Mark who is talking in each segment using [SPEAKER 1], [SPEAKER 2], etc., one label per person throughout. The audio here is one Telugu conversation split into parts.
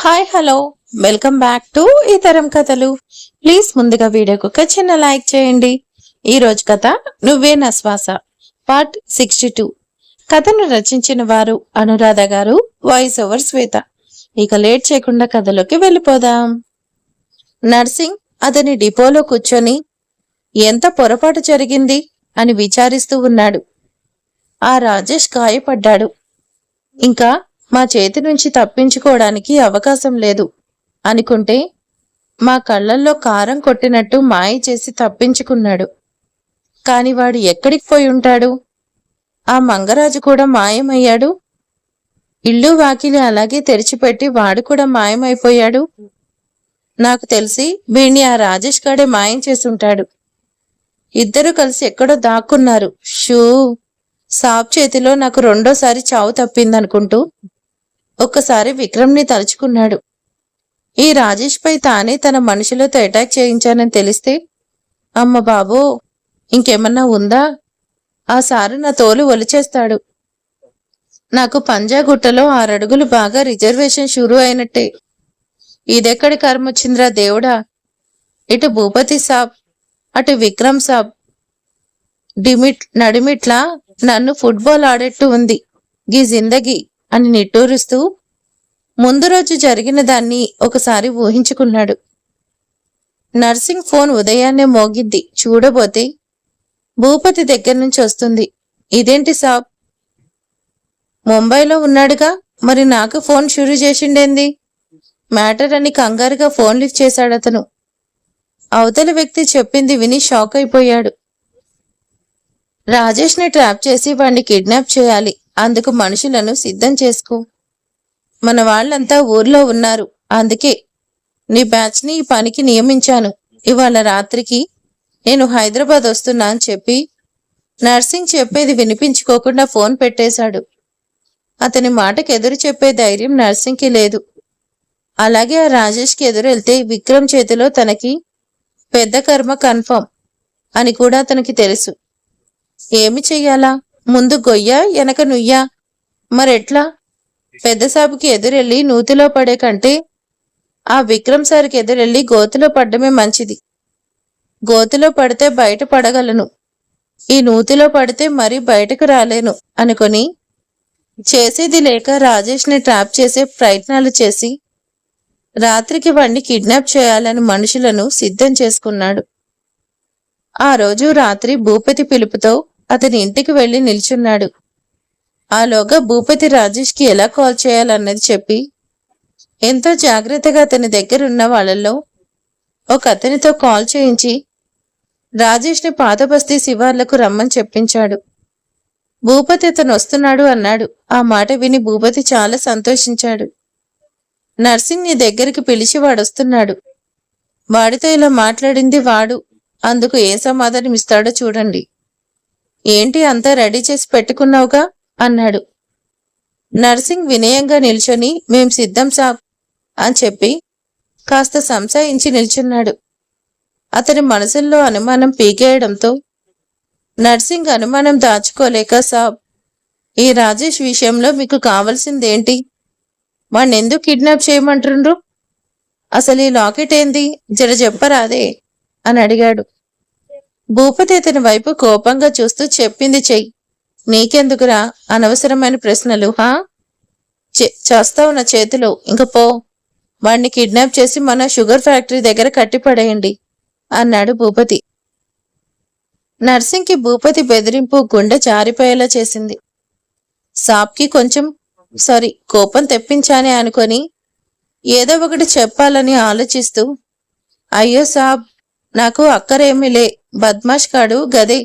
[SPEAKER 1] Hi hello welcome back to ఈ తరం కథలు. ప్లీజ్ ముందుగా వీడియోకి ఒక చిన్న లైక్ చేయండి. ఈ రోజు కథ నువ్వే నా శ్వాస పార్ట్ 62. కథను రచించిన వారు అనురాధ గారు, వాయిస్ ఓవర్ శ్వేత. ఇక లేట్ చేయకుండా కథలోకి వెళ్ళిపోదాం. నర్సింగ్ అతని డిపోలో కూర్చొని ఎంత పొరపాటు జరిగింది అని విచారిస్తూ ఉన్నాడు. ఆ రాజేష్ గాయపడ్డాడు. ఇంకా మా చేతి నుంచి తప్పించుకోవడానికి అవకాశం లేదు అనుకుంటే మా కళ్ళల్లో కారం కొట్టినట్టు మాయ చేసి తప్పించుకున్నాడు. కాని వాడు ఎక్కడికి పోయి ఉంటాడు? ఆ మంగరాజు కూడా మాయమయ్యాడు. ఇల్లు వాకిలి అలాగే తెరిచిపెట్టి వాడు కూడా మాయమైపోయాడు. నాకు తెలిసి వీణ్ణి ఆ రాజేష్ గాడే మాయం చేసుంటాడు. ఇద్దరు కలిసి ఎక్కడో దాక్కున్నారు. షూ సాబ్ చేతిలో నాకు రెండోసారి చావు తప్పిందనుకుంటూ ఒక్కసారి విక్రమ్ని తలుచుకున్నాడు. ఈ రాజేష్ పై తానే తన మనుషులతో అటాక్ చేయించానని తెలిస్తే అమ్మ బాబో ఇంకేమన్నా ఉందా? ఆ సారు నా తోలు ఒలిచేస్తాడు. నాకు పంజాగుట్టలో 6 అడుగులు బాగా రిజర్వేషన్ షురూ అయినట్టే. ఇదెక్కడి కర్మొచ్చిందిరా దేవుడా! ఇటు భూపతి సాబ్, అటు విక్రమ్ సాబ్ నడిమిట్లా నన్ను ఫుట్బాల్ ఆడేట్టు ఉంది గీ జిందగీ అని నిట్టూరుస్తూ ముందు రోజు జరిగిన దాన్ని ఒకసారి ఊహించుకున్నాడు. నర్సింగ్ ఫోన్ ఉదయాన్నే మోగింది. చూడబోతే భూపతి దగ్గర నుంచి వస్తుంది. ఇదేంటి సాబ్, ముంబైలో ఉన్నాడుగా, మరి నాకు ఫోన్ షురూ చేసిండేంది మ్యాటర్ అని కంగారుగా ఫోన్ లిఫ్ట్ చేశాడతను. అవతలి వ్యక్తి చెప్పింది విని షాక్ అయిపోయాడు. రాజేష్ని ట్రాప్ చేసి వాణ్ణి కిడ్నాప్ చేయాలి. అందుకు మనుషులను సిద్ధం చేసుకో. మన వాళ్ళంతా ఊర్లో ఉన్నారు. అందుకే నీ బ్యాచ్ని ఈ పనికి నియమించాను. ఇవాళ రాత్రికి నేను హైదరాబాద్ వస్తున్నా అని చెప్పి నర్సింగ్ చెప్పేది వినిపించుకోకుండా ఫోన్ పెట్టేశాడు. అతని మాటకు ఎదురు చెప్పే ధైర్యం నర్సింగ్కి లేదు. అలాగే ఆ రాజేష్కి ఎదురెళ్తే విక్రమ్ చేతిలో తనకి పెద్ద కర్మ కన్ఫర్మ్ అని కూడా అతనికి తెలుసు. ఏమి చెయ్యాలా? ముందు గొయ్య వెనక నుయ్యా? మరెట్లా? పెద్ద సాబుకి ఎదురెళ్ళి నూతిలో పడే కంటే ఆ విక్రమ్ సార్కి ఎదురెళ్ళి గోతిలో పడ్డమే మంచిది. గోతిలో పడితే బయట పడగలను, ఈ నూతిలో పడితే మరీ బయటకు రాలేను అనుకొని చేసేది లేక రాజేష్ని ట్రాప్ చేసే ప్రయత్నాలు చేసి రాత్రికి వాణ్ణి కిడ్నాప్ చేయాలని మనుషులను సిద్ధం చేసుకున్నాడు. ఆ రోజు రాత్రి భూపతి పిలుపుతో అతని ఇంటికి వెళ్లి నిల్చున్నాడు. ఆలోగా భూపతి రాజేష్కి ఎలా కాల్ చేయాలన్నది చెప్పి ఎంతో జాగ్రత్తగా అతని దగ్గరున్న వాళ్ళల్లో ఒక అతనితో కాల్ చేయించి రాజేష్ని పాతబస్తీ శివార్లకు రమ్మని చెప్పించాడు. భూపతి అతను వస్తున్నాడు అన్నాడు. ఆ మాట విని భూపతి చాలా సంతోషించాడు. నర్సింగ్ ని దగ్గరికి పిలిచి వాడొస్తున్నాడు, వాడితో ఇలా మాట్లాడింది వాడు, అందుకు ఏ సమాధానం ఇస్తాడో చూడండి. ఏంటి అంతా రెడీ చేసి పెట్టుకున్నావుగా అన్నాడు. నర్సింగ్ వినయంగా నిల్చొని మేం సిద్ధం సాబ్ అని చెప్పి కాస్త సంశయించి నిల్చున్నాడు. అతని మనసుల్లో అనుమానం పీకేయడంతో నర్సింగ్ అనుమానం దాచుకోలేక సాబ్, ఈ రాజేష్ విషయంలో మీకు కావాల్సిందేంటి? వాణ్ణి ఎందుకు కిడ్నాప్ చేయమంటుండ్రు? అసలు ఈ లాకెట్ ఏంది జర చెప్పరాదే అని అడిగాడు. భూపతి అతని వైపు కోపంగా చూస్తూ చెప్పింది చెయ్యి, నీకెందుకురా అనవసరమైన ప్రశ్నలు? చేస్తావు నా చేతిలో, ఇంక పో. వాణ్ణి కిడ్నాప్ చేసి మన షుగర్ ఫ్యాక్టరీ దగ్గర కట్టిపడేయండి అన్నాడు భూపతి. నర్సింగ్కి భూపతి బెదిరింపు గుండె జారిపోయేలా చేసింది. సాబ్కి కొంచెం కోపం తెప్పించానే అనుకొని ఏదో ఒకటి చెప్పాలని ఆలోచిస్తూ, అయ్యో సాబ్, నాకు అక్కరేమీ లే, బద్మాష్ గాడు గదే.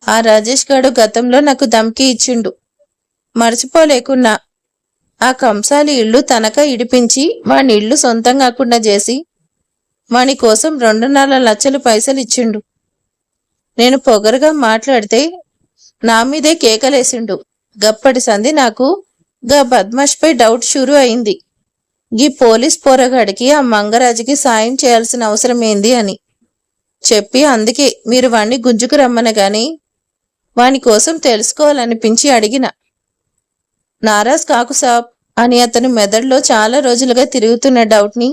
[SPEAKER 1] ఆ రాజేష్ గాడు గతంలో నాకు ధమ్కి ఇచ్చిండు, మర్చిపోలేకున్నా. ఆ కంసాలి ఇల్లు తనక ఇడిపించి వాని ఇల్లు సొంతం కాకుండా చేసి వాని కోసం 2.5 లక్షలు పైసలు ఇచ్చిండు. నేను పొగరుగా మాట్లాడితే నా మీదే కేకలేసిండు. గప్పటి సంధి నాకు గా బద్మాష్ పై డౌట్ షురూ అయింది. గీ పోలీస్ పోరగాడికి ఆ మంగరాజుకి సాయం చేయాల్సిన అవసరం ఏంది అని చెప్పి అందుకే మీరు వాణ్ణి గుంజుకు రమ్మనగాని వాని కోసం తెలుసుకోవాలనిపించి అడిగిన. నారాజ్ కాకు సాబ్, అని అతను మెదడులో చాలా రోజులుగా తిరుగుతున్న డౌట్ని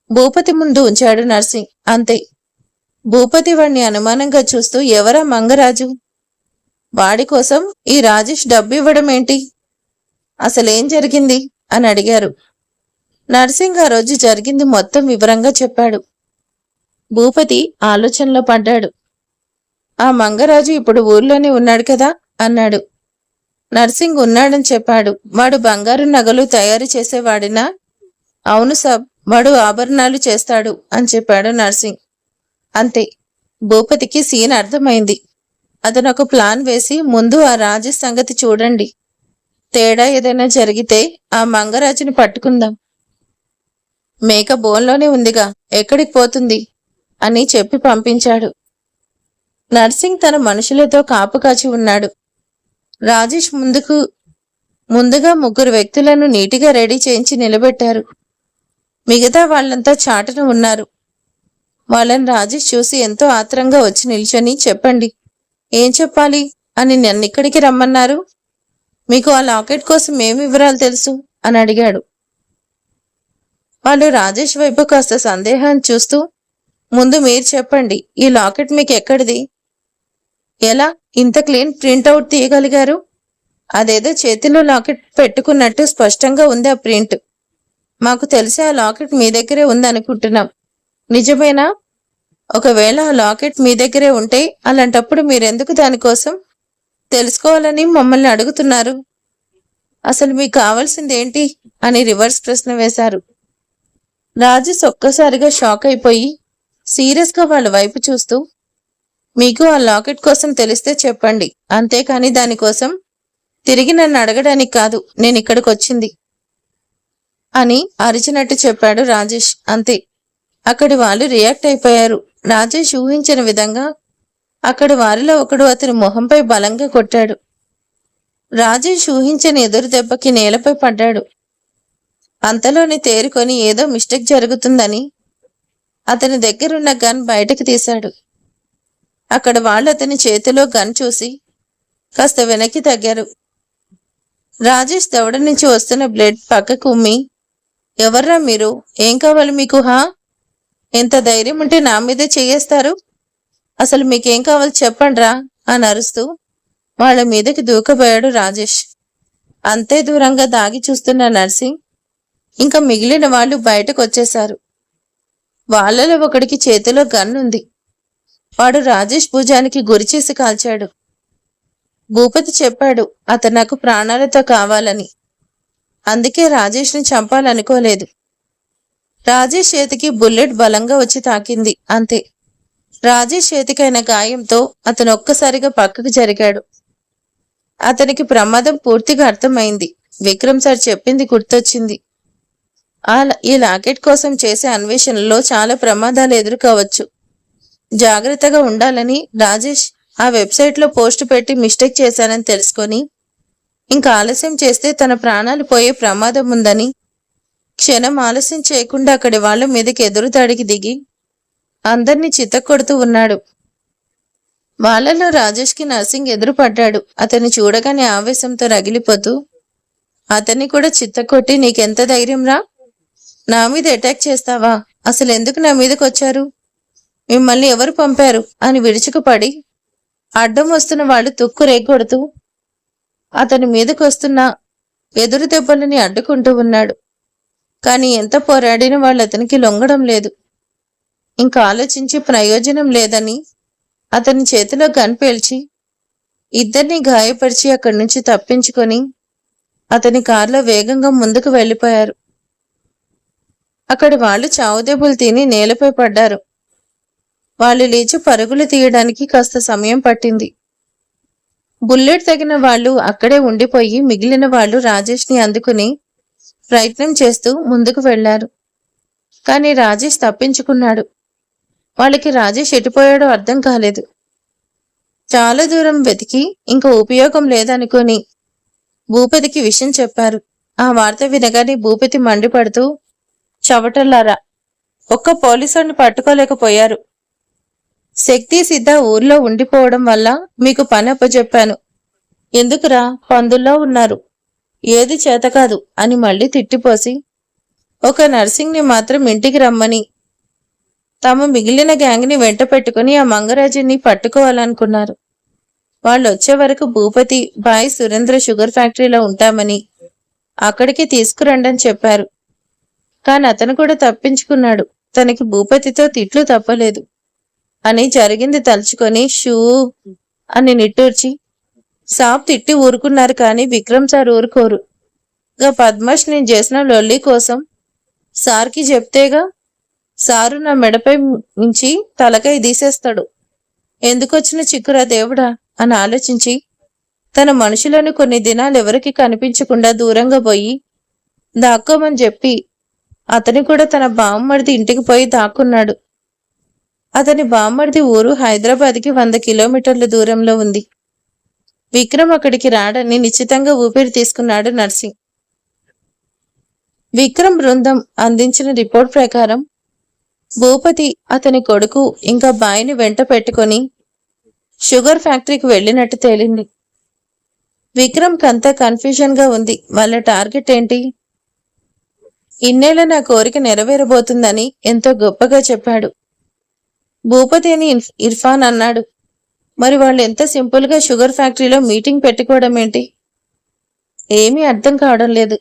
[SPEAKER 1] భూపతి ముందు ఉంచాడు నర్సింగ్. అంతే. భూపతి వాణ్ణి అనుమానంగా చూస్తూ, ఎవరా మంగరాజు? వాడి కోసం ఈ రాజేష్ డబ్బు ఇవ్వడం ఏంటి? అసలేం జరిగింది అని అడిగారు. నర్సింగ్ ఆ రోజు జరిగింది మొత్తం వివరంగా చెప్పాడు. భూపతి ఆలోచనలో పడ్డాడు. ఆ మంగరాజు ఇప్పుడు ఊర్లోనే ఉన్నాడు కదా అన్నాడు. నర్సింగ్ ఉన్నాడని చెప్పాడు. వాడు బంగారు నగలు తయారు చేసేవాడినా? అవును సాబ్, వాడు ఆభరణాలు చేస్తాడు అని చెప్పాడు నర్సింగ్. అంతే. భూపతికి సీన్ అర్థమైంది. అతను ఒక ప్లాన్ వేసి, ముందు ఆ రాజు సంగతి చూడండి, తేడా ఏదైనా జరిగితే ఆ మంగరాజుని పట్టుకుందాం. మేక బోన్లోనే ఉందిగా, ఎక్కడికి పోతుంది అని చెప్పి పంపించాడు. నర్సింగ్ తన మనుషులతో కాపు కాచి ఉన్నాడు. రాజేష్ ముందుగా 3 వ్యక్తులను నీటిగా రెడీ చేయించి నిలబెట్టారు. మిగతా వాళ్ళంతా చాటున ఉన్నారు. వాళ్ళని రాజేష్ చూసి ఎంతో ఆత్రంగా వచ్చి నిల్చొని, చెప్పండి, ఏం చెప్పాలి అని నన్నిక్కడికి రమ్మన్నారు? మీకు ఆ లాకెట్ కోసం ఏం వివరాలు తెలుసు అని అడిగాడు. వాళ్ళు రాజేష్ వైపు కాస్త సందేహాన్ని చూస్తూ, ముందు మీరు చెప్పండి, ఈ లాకెట్ మీకు ఎక్కడిది? ఎలా ఇంత క్లీన్ ప్రింట్అవుట్ తీయగలిగారు? అదేదో చేతిలో లాకెట్ పెట్టుకున్నట్టు స్పష్టంగా ఉంది ఆ ప్రింట్. మాకు తెలిసి ఆ లాకెట్ మీ దగ్గరే ఉందనుకుంటున్నాం. నిజమేనా? ఒకవేళ ఆ లాకెట్ మీ దగ్గరే ఉంటే అలాంటప్పుడు మీరెందుకు దానికోసం తెలుసుకోవాలని మమ్మల్ని అడుగుతున్నారు? అసలు మీకు కావాల్సింది ఏంటి అని రివర్స్ ప్రశ్న వేశారు. రాజేష్ ఒక్కసారిగా షాక్ అయిపోయి సీరియస్గా వాళ్ళ వైపు చూస్తూ, మీకు ఆ లాకెట్ కోసం తెలిస్తే చెప్పండి, అంతేకాని దానికోసం తిరిగి నన్ను అడగడానికి కాదు నేను ఇక్కడికి వచ్చింది అని అరిచినట్టు చెప్పాడు రాజేష్. అంతే. అక్కడి వాళ్ళు రియాక్ట్ అయిపోయారు. రాజేష్ ఊహించిన విధంగా అక్కడి వారిలో ఒకడు అతని మొహంపై బలంగా కొట్టాడు. రాజేష్ ఊహించని ఎదురు దెబ్బకి నేలపై పడ్డాడు. అంతలోనే తేరుకొని ఏదో మిస్టేక్ జరుగుతుందని అతని దగ్గరున్న గన్ బయటకు తీశాడు. అక్కడ వాళ్ళు అతని చేతిలో గన్ చూసి కాస్త వెనక్కి తగ్గారు. రాజేష్ దవడ నుంచి వస్తున్న బ్లడ్ పక్కకు ఉమ్మి, ఎవర్రా మీరు? ఏం కావాలి మీకు? ఎంత ధైర్యం ఉంటే నా మీదే చేయేస్తారు? అసలు మీకేం కావాలి చెప్పండ్రా అని అరుస్తూ వాళ్ళ మీదకి దూకబోయాడు రాజేష్. అంతే దూరంగా దాగి చూస్తున్న నర్సింగ్ ఇంకా మిగిలిన వాళ్ళు బయటకు వచ్చేశారు. వాళ్ళలో ఒకడికి చేతిలో గన్నుంది. వాడు రాజేష్ భుజానికి గురిచేసి కాల్చాడు. భూపతి చెప్పాడు, అతను నాకు ప్రాణాలతో కావాలని. అందుకే రాజేష్ని చంపాలనుకోలేదు. రాజేష్ చేతికి బుల్లెట్ బలంగా వచ్చి తాకింది. అంతే. రాజేష్ చేతికైన గాయంతో అతను ఒక్కసారిగా పక్కకు జరిగాడు. అతనికి ప్రమాదం పూర్తిగా అర్థమైంది. విక్రమ్ సార్ చెప్పింది గుర్తొచ్చింది. ఈ లాకెట్ కోసం చేసే అన్వేషణలో చాలా ప్రమాదాలు ఎదుర్కోవచ్చు. జాగ్రత్తగా ఉండాలని రాజేష్ ఆ వెబ్సైట్లో పోస్ట్ పెట్టి మిస్టేక్ చేశానని తెలుసుకొని ఇంకా ఆలస్యం చేస్తే తన ప్రాణాలు పోయే ప్రమాదం ఉందని క్షణం ఆలస్యం చేయకుండా అక్కడి వాళ్ళ మీదకి ఎదురుదాడికి దిగి అందర్నీ చితక్కొడుతూ ఉన్నాడు. వాళ్ళలో రాజేష్కి నర్సింగ్ ఎదురుపడ్డాడు. అతన్ని చూడగానే ఆవేశంతో రగిలిపోతూ, అతన్ని కూడా చిత్తకొట్టి, నీకెంత ధైర్యం రా? నా మీద అటాక్ చేస్తావా? అసలు ఎందుకు నా మీదకి వచ్చారు? మిమ్మల్ని ఎవరు పంపారు అని విరుచుకుపడి అడ్డం వస్తున్న వాళ్ళు తుక్కు రేగొడుతూ అతని మీదకి వస్తున్న ఎదురు దెబ్బలని అడ్డుకుంటూ ఉన్నాడు. కానీ ఎంత పోరాడిన వాళ్ళు అతనికి లొంగడం లేదు. ఇంకా ఆలోచించి ప్రయోజనం లేదని అతని చేతిలో గన్ పేల్చి ఇద్దరిని గాయపరిచి అక్కడి నుంచి తప్పించుకొని అతని కారులో వేగంగా ముందుకు వెళ్ళిపోయారు. అక్కడి వాళ్ళు చావుదెబ్బలు తిని నేలపై పడ్డారు. వాళ్ళు లేచి పరుగులు తీయడానికి కాస్త సమయం పట్టింది. బుల్లెట్ తగిన వాళ్ళు అక్కడే ఉండిపోయి మిగిలిన వాళ్ళు రాజేష్ని అందుకుని ప్రయత్నం చేస్తూ ముందుకు వెళ్లారు. కానీ రాజేష్ తప్పించుకున్నాడు. వాళ్ళకి రాజేష్ ఎటుపోయాడో అర్థం కాలేదు. చాలా దూరం వెతికి ఇంకా ఉపయోగం లేదనుకొని భూపతికి విషయం చెప్పారు. ఆ వార్త వినగానే భూపతి మండిపడుతూ, చవటల్లారా, ఒక్క పోలీసుని పట్టుకోలేకపోయారు. శక్తి సిద్ధ ఊర్లో ఉండిపోవడం వల్ల మీకు పని అప్పచెప్పాను. ఎందుకురా, పందుల్లో ఉన్నారు. ఏది చేతకాదు అని మళ్ళీ తిట్టిపోసి ఒక నర్సింగ్ని మాత్రం ఇంటికి రమ్మని తాము మిగిలిన గ్యాంగ్ని వెంట పెట్టుకుని ఆ మంగరాజుని పట్టుకోవాలనుకున్నారు. వాళ్ళు వచ్చే వరకు భూపతి బాయ్ సురేంద్ర షుగర్ ఫ్యాక్టరీలో ఉంటామని అక్కడికి తీసుకురండని చెప్పారు. కాని అతను కూడా తప్పించుకున్నాడు. తనకి భూపతితో తిట్లు తప్పలేదు అని జరిగింది తలుచుకొని షూ అని నిట్టూర్చి సాబ్ తిట్టి ఊరుకున్నారు. కానీ విక్రమ్ సార్ ఊరుకోరు. పద్మాష్ నేను చేసిన లొల్లి కోసం సార్కి చెప్తేగా సారు నా మెడపై నుంచి తలకాయ తీసేస్తాడు. ఎందుకొచ్చిన చిక్కురా దేవుడా అని ఆలోచించి తన మనుషులను కొన్ని దినాలు ఎవరికి కనిపించకుండా దూరంగా పోయి దాక్కోమని చెప్పి అతని కూడా తన బామ్మడిది ఇంటికి పోయి దాక్కున్నాడు. అతని బామ్మడిది ఊరు హైదరాబాద్కి 100 కిలోమీటర్ల దూరంలో ఉంది. విక్రమ్ అక్కడికి రాడని నిశ్చితంగా ఊపిరి తీసుకున్నాడు నర్సింగ్. విక్రమ్ బృందం అందించిన రిపోర్ట్ ప్రకారం భూపతి అతని కొడుకు ఇంకా బాయిని వెంట పెట్టుకొని షుగర్ ఫ్యాక్టరీకి వెళ్ళినట్టు తేలింది. విక్రమ్ కంతా కన్ఫ్యూజన్ గా ఉంది. వాళ్ళ టార్గెట్ ఏంటి? ఇన్నేళ్ల నా కోరిక నెరవేరబోతుందని ఎంతో గొప్పగా చెప్పాడు. భూపతి అని ఇర్ఫాన్ అన్నాడు. మరి వాళ్ళు ఎంత సింపుల్ గా షుగర్ ఫ్యాక్టరీలో మీటింగ్ పెట్టుకోవడం ఏంటి? ఏమీ అర్థం కావడం లేదు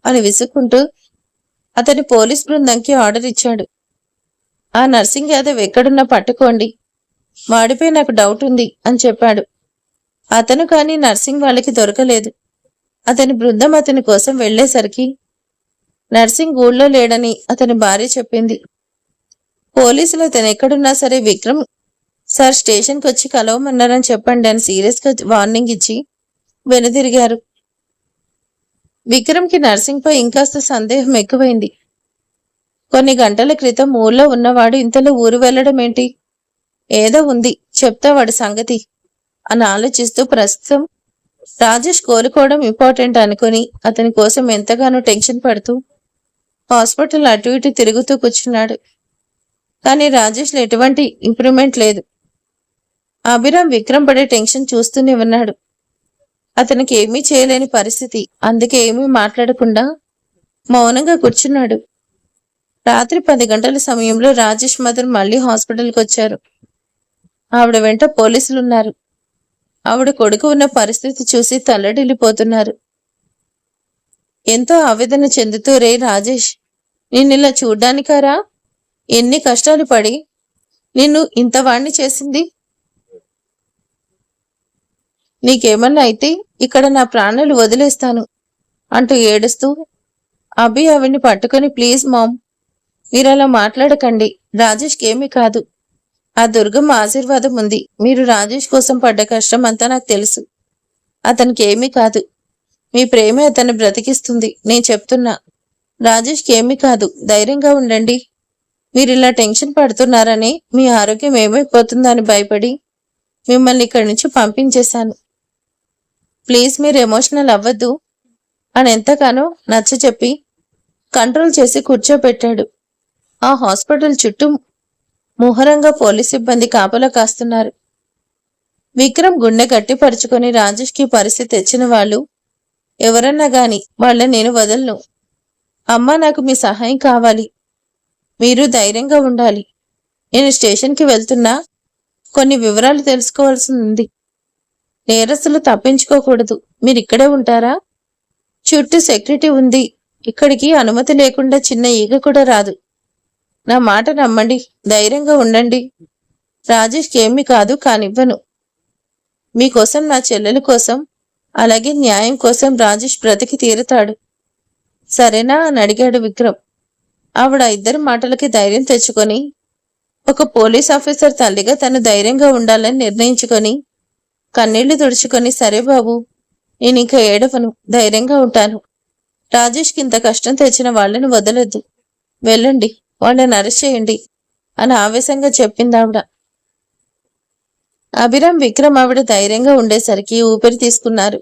[SPEAKER 1] అని విసుక్కుంటూ అతని పోలీస్ బృందంకి ఆర్డర్ ఇచ్చాడు. ఆ నర్సింగ్ యాదవ్ ఎక్కడున్నా పట్టుకోండి, వాడిపై నాకు డౌట్ ఉంది అని చెప్పాడు. అతను కానీ నర్సింగ్ వాళ్ళకి దొరకలేదు. అతని బృందం అతని కోసం వెళ్లేసరికి నర్సింగ్ ఊళ్ళో లేడని అతని భార్య చెప్పింది. పోలీసులు అతను ఎక్కడున్నా సరే విక్రమ్ సార్ స్టేషన్కి వచ్చి కలవమన్నారని చెప్పండి అని సీరియస్ గా వార్నింగ్ ఇచ్చి వెనుదిరిగారు. విక్రమ్కి నర్సింగ్ పై ఇంకాస్త సందేహం ఎక్కువైంది. కొన్ని గంటల క్రితం ఊళ్ళో ఉన్నవాడు ఇంతలో ఊరు వెళ్లడం ఏంటి? ఏదో ఉంది, చెప్తా వాడి సంగతి అని ఆలోచిస్తూ ప్రస్తుతం రాజేష్ కోలుకోవడం ఇంపార్టెంట్ అనుకుని అతని కోసం ఎంతగానో టెన్షన్ పడుతూ హాస్పిటల్ అటు ఇటు తిరుగుతూ కూర్చున్నాడు. కానీ రాజేష్లో ఎటువంటి ఇంప్రూవ్మెంట్ లేదు. అభిరామ్ విక్రమ్ పడే టెన్షన్ చూస్తూనే ఉన్నాడు. అతనికి ఏమీ చేయలేని పరిస్థితి. అందుకే ఏమీ మాట్లాడకుండా మౌనంగా కూర్చున్నాడు. రాత్రి 10 గంటల సమయంలో రాజేష్ మదర్ మళ్ళీ హాస్పిటల్కి వచ్చారు. ఆవిడ వెంట పోలీసులున్నారు. ఆవిడ కొడుకు ఉన్న పరిస్థితి చూసి తల్లడిల్లిపోతున్నారు. ఎంతో ఆవేదన చెందుతూ, రే రాజేష్, నిన్నిలా చూడ్డానికారా ఎన్ని కష్టాలు పడి నిన్ను ఇంతవాణ్ణి చేసింది? నీకేమన్నా అయితే ఇక్కడ నా ప్రాణాలు వదిలేస్తాను అంటూ ఏడుస్తూ అభి ఆవిడ్ని పట్టుకొని, ప్లీజ్ మామ్, మీరలా మాట్లాడకండి, రాజేష్కి ఏమీ కాదు, ఆ దుర్గమ్మ ఆశీర్వాదం ఉంది. మీరు రాజేష్ కోసం పడ్డ కష్టం అంతా నాకు తెలుసు. అతనికి ఏమీ కాదు, మీ ప్రేమే అతన్ని బ్రతికిస్తుంది. నేను చెప్తున్నా, రాజేష్కి ఏమీ కాదు, ధైర్యంగా ఉండండి. మీరు ఇలా టెన్షన్ పడుతున్నారని, మీ ఆరోగ్యం ఏమైపోతుందని భయపడి మిమ్మల్ని ఇక్కడి నుంచి పంపించేశాను. ప్లీజ్ మీరు ఎమోషనల్ అవ్వద్దు అని ఎంతగానో నచ్చ చెప్పి కంట్రోల్ చేసి కూర్చోబెట్టాడు. ఆ హాస్పిటల్ చుట్టూ ముహరంగా పోలీస్ సిబ్బంది కాపలా కాస్తున్నారు. విక్రమ్ గుండె గట్టిపరుచుకొని, రాజేష్కి పరిస్థితి తెచ్చిన వాళ్ళు ఎవరన్నా గాని వాళ్ళని నేను వదలను. అమ్మా, నాకు మీ సహాయం కావాలి. మీరు ధైర్యంగా ఉండాలి. నేను స్టేషన్కి వెళ్తున్నా, కొన్ని వివరాలు తెలుసుకోవాల్సి ఉంది. నేరస్తులు తప్పించుకోకూడదు. మీరు ఇక్కడే ఉంటారా? చుట్టూ సెక్యూరిటీ ఉంది. ఇక్కడికి అనుమతి లేకుండా చిన్న ఈగ కూడా రాదు. నా మాట నమ్మండి, ధైర్యంగా ఉండండి. రాజేష్కి ఏమీ కాదు, కానివ్వను. మీకోసం, నా చెల్లెల కోసం, అలాగే న్యాయం కోసం రాజేష్ బ్రతికి తీరుతాడు. సరేనా అని అడిగాడు విక్రమ్. ఆవిడ ఇద్దరి మాటలకి ధైర్యం తెచ్చుకొని, ఒక పోలీస్ ఆఫీసర్ తల్లిగా తను ధైర్యంగా ఉండాలని నిర్ణయించుకొని కన్నీళ్లు తుడుచుకొని, సరే బాబు, నేను ఇంకా ఏడవను, ధైర్యంగా ఉంటాను. రాజేష్కి ఇంత కష్టం తెచ్చిన వాళ్ళని వదలొద్దు, వెళ్ళండి, వాళ్ళని అరెస్ట్ చేయండి అని ఆవేశంగా చెప్పింది ఆవిడ. అభిరామ్ విక్రమ్ ఆవిడ ధైర్యంగా ఉండేసరికి ఊపిరి తీసుకున్నారు.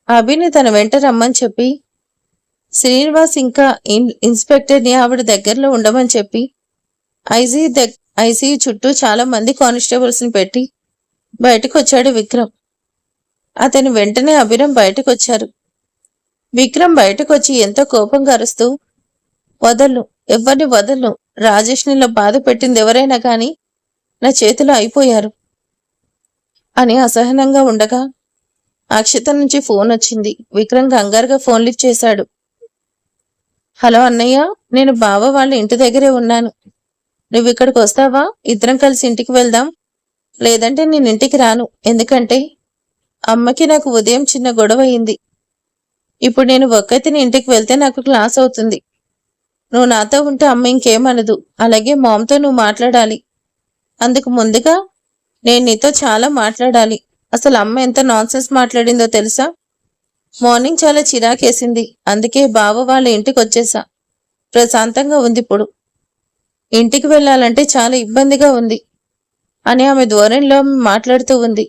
[SPEAKER 1] అభిని తన వెంట రమ్మని చెప్పి శ్రీనివాస్ ఇంకా ఇన్స్పెక్టర్ని ఆవిడ దగ్గరలో ఉండమని చెప్పి ఐసీయూ చుట్టూ చాలా మంది కానిస్టేబుల్స్ని పెట్టి బయటకు వచ్చాడు విక్రమ్. అతని వెంటనే అభిరామ్ బయటకు వచ్చారు. విక్రమ్ బయటకొచ్చి ఎంతో కోపంగా అరుస్తూ, వదలు, ఎవరిని వదలు, రాజేష్ని ఇలా బాధ పెట్టింది ఎవరైనా కానీ నా చేతిలో అయిపోయారు అని అసహనంగా ఉండగా అక్షత నుంచి ఫోన్ వచ్చింది. విక్రమ్ కంగారుగా ఫోన్ లిఫ్ట్ చేశాడు. హలో అన్నయ్య, నేను బావ వాళ్ళ ఇంటి దగ్గరే ఉన్నాను. నువ్వు ఇక్కడికి వస్తావా? ఇద్దరం కలిసి ఇంటికి వెళ్దాం. లేదంటే నేను ఇంటికి రాను. ఎందుకంటే అమ్మకి నాకు ఉదయం చిన్న గొడవ అయింది. ఇప్పుడు నేను ఒక్కతిని ఇంటికి వెళ్తే నాకు క్లాస్ అవుతుంది. నువ్వు నాతో ఉంటే అమ్మ ఇంకేమనదు. అలాగే మామ్తో నువ్వు మాట్లాడాలి. అందుకు ముందుగా నేను నీతో చాలా మాట్లాడాలి. అసలు అమ్మ ఎంత నాన్సెన్స్ మాట్లాడిందో తెలుసా? మార్నింగ్ చాలా చిరాకేసింది. అందుకే బావ వాళ్ళ ఇంటికి వచ్చేసా. ప్రశాంతంగా ఉంది ఇప్పుడు. ఇంటికి వెళ్ళాలంటే చాలా ఇబ్బందిగా ఉంది అని ఆమె ధోరణిలో మాట్లాడుతూ ఉంది.